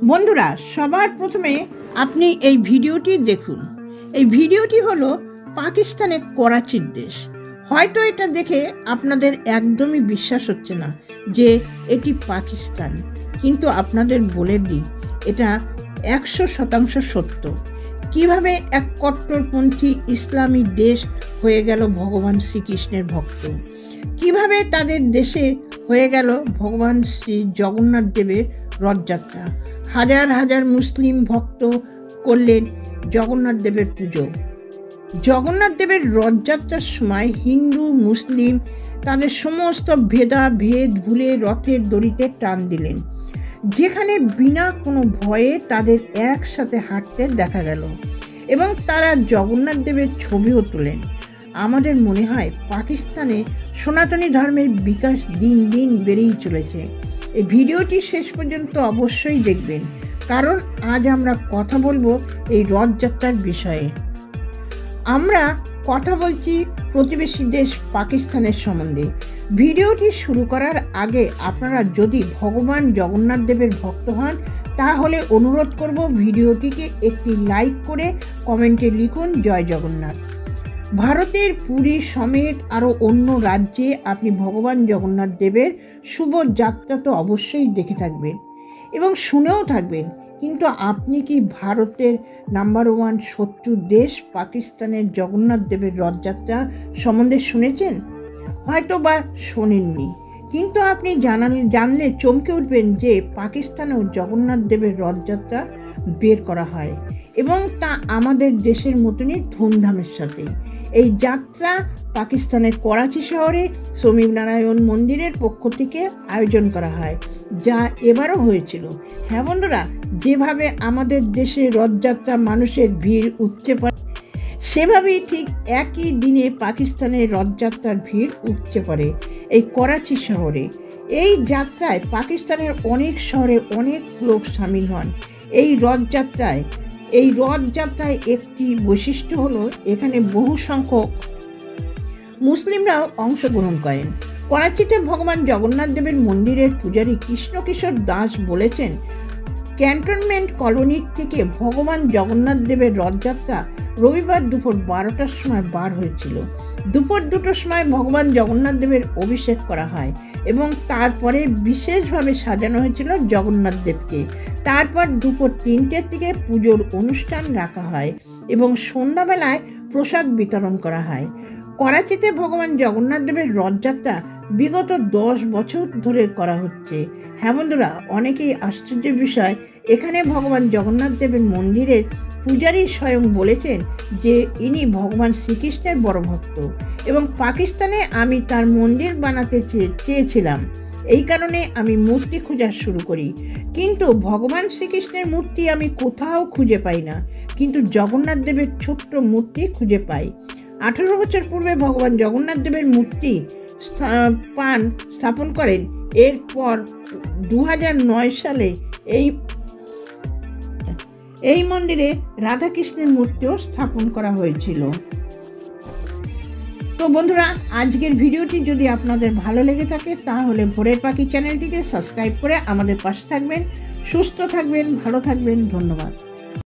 বন্ধুরা, সবার প্রথমে আপনি এই ভিডিওটি দেখুন। এই ভিডিওটি হলো পাকিস্তানের করাচির দেশ। হয়তো এটা দেখে আপনাদের একদমই বিশ্বাস হচ্ছে না যে এটি পাকিস্তান, কিন্তু আপনাদের বলে দিই এটা 100% সত্য। কিভাবে এক কট্টরপন্থী ইসলামী দেশ হয়ে গেল ভগবান শ্রীকৃষ্ণের ভক্ত, কিভাবে তাদের দেশে হয়ে গেল ভগবান শ্রী জগন্নাথ দেবের রথযাত্রা। হাজার হাজার মুসলিম ভক্ত করলেন জগন্নাথ দেবের পুজো। জগন্নাথ দেবের রথযাত্রার সময় হিন্দু মুসলিম তাদের সমস্ত ভেদাভেদ ভুলে রথের দড়িতে টান দিলেন, যেখানে বিনা কোনো ভয়ে তাদের একসাথে হাঁটতে দেখা গেল এবং তারা জগন্নাথ দেবের ছবিও তোলেন। আমাদের মনে হয় পাকিস্তানে সনাতনী ধর্মের বিকাশ দিন দিন বেড়েই চলেছে। এই ভিডিওটি শেষ পর্যন্ত অবশ্যই দেখবেন, কারণ আজ আমরা কথা বলবো এই রথযাত্রার বিষয়ে। আমরা কথা বলছি প্রতিবেশী দেশ পাকিস্তানের সম্বন্ধে। ভিডিওটি শুরু করার আগে আপনারা যদি ভগবান জগন্নাথ দেবের ভক্ত হন তাহলে অনুরোধ করব ভিডিওটিকে একটি লাইক করে কমেন্টে লিখুন জয় জগন্নাথ। ভারতের পুরী সমেত আরও অন্য রাজ্যে আপনি ভগবান জগন্নাথ দেবের শুভ যাত্রা তো অবশ্যই দেখে থাকবেন এবং শুনেও থাকবেন, কিন্তু আপনি কি ভারতের নাম্বার 1 শত্রু দেশ পাকিস্তানের জগন্নাথ দেবের রথযাত্রা সম্বন্ধে শুনেছেন? হয়তো বা শোনেননি, কিন্তু আপনি জানলে চমকে উঠবেন যে পাকিস্তানেও জগন্নাথ দেবের রথযাত্রা বের করা হয় এবং তা আমাদের দেশের মতনই ধুমধামের সাথে। এই যাত্রা পাকিস্তানের করাচি শহরে স্বামীনারায়ণ মন্দিরের পক্ষ থেকে আয়োজন করা হয়, যা এবারও হয়েছিল। হ্যাঁ বন্ধুরা, যেভাবে আমাদের দেশে রথযাত্রা মানুষের ভিড় উপচে পড়ে, সেভাবেই ঠিক একই দিনে পাকিস্তানের রথযাত্রার ভিড় উপচে পড়ে এই করাচি শহরে। এই যাত্রায় পাকিস্তানের অনেক শহরে অনেক লোক সামিল হন। এই রথযাত্রায় একটি বৈশিষ্ট্য হলো এখানে বহু সংখ্যক মুসলিমরাও অংশগ্রহণ করেন। করাচিতে ভগবান জগন্নাথ দেবের মন্দিরের পূজারী কৃষ্ণকিশোর দাস বলেছেন, ক্যান্টনমেন্ট কলোনি থেকে ভগবান জগন্নাথ দেবের রথযাত্রা রবিবার দুপুর 12টার সময় বার হয়েছিল। দুপুর 2টোর সময় ভগবান জগন্নাথ দেবের অভিষেক করা হয় এবং তারপরে বিশেষভাবে সাজানো হয়েছিল জগন্নাথ দেবকে। তারপর দুপুর 3টের দিকে পুজোর অনুষ্ঠান রাখা হয় এবং সন্ধ্যাবেলায় প্রসাদ বিতরণ করা হয়। করাচিতে ভগবান জগন্নাথ দেবের রথযাত্রা বিগত 10 বছর ধরে করা হচ্ছে। হ্যাঁ বন্ধুরা, অনেকেই আশ্চর্যের বিষয়, এখানে ভগবান জগন্নাথ দেবের মন্দিরের পূজারী স্বয়ং বলেছেন যে ইনি ভগবান শ্রীকৃষ্ণের বড় ভক্ত এবং পাকিস্তানে আমি তার মন্দির বানাতে চেয়েছিলাম, এই কারণে আমি মূর্তি খোঁজা শুরু করি, কিন্তু ভগবান শ্রীকৃষ্ণের মূর্তি আমি কোথাও খুঁজে পাই না, কিন্তু জগন্নাথ দেবের ছোট্ট মূর্তি খুঁজে পাই। 18 বছর পূর্বে ভগবান জগন্নাথ দেবের মূর্তি স্থাপন করেন। এরপর 2009 সালে এই মন্দিরে রাধাকৃষ্ণের মূর্তিও স্থাপন করা হয়েছিল। তো বন্ধুরা, আজকের ভিডিওটি যদি আপনাদের ভালো লেগে থাকে তাহলে ভোরের পাখি চ্যানেলটিকে সাবস্ক্রাইব করে আমাদের পাশে থাকবেন। সুস্থ থাকবেন, ভালো থাকবেন। ধন্যবাদ।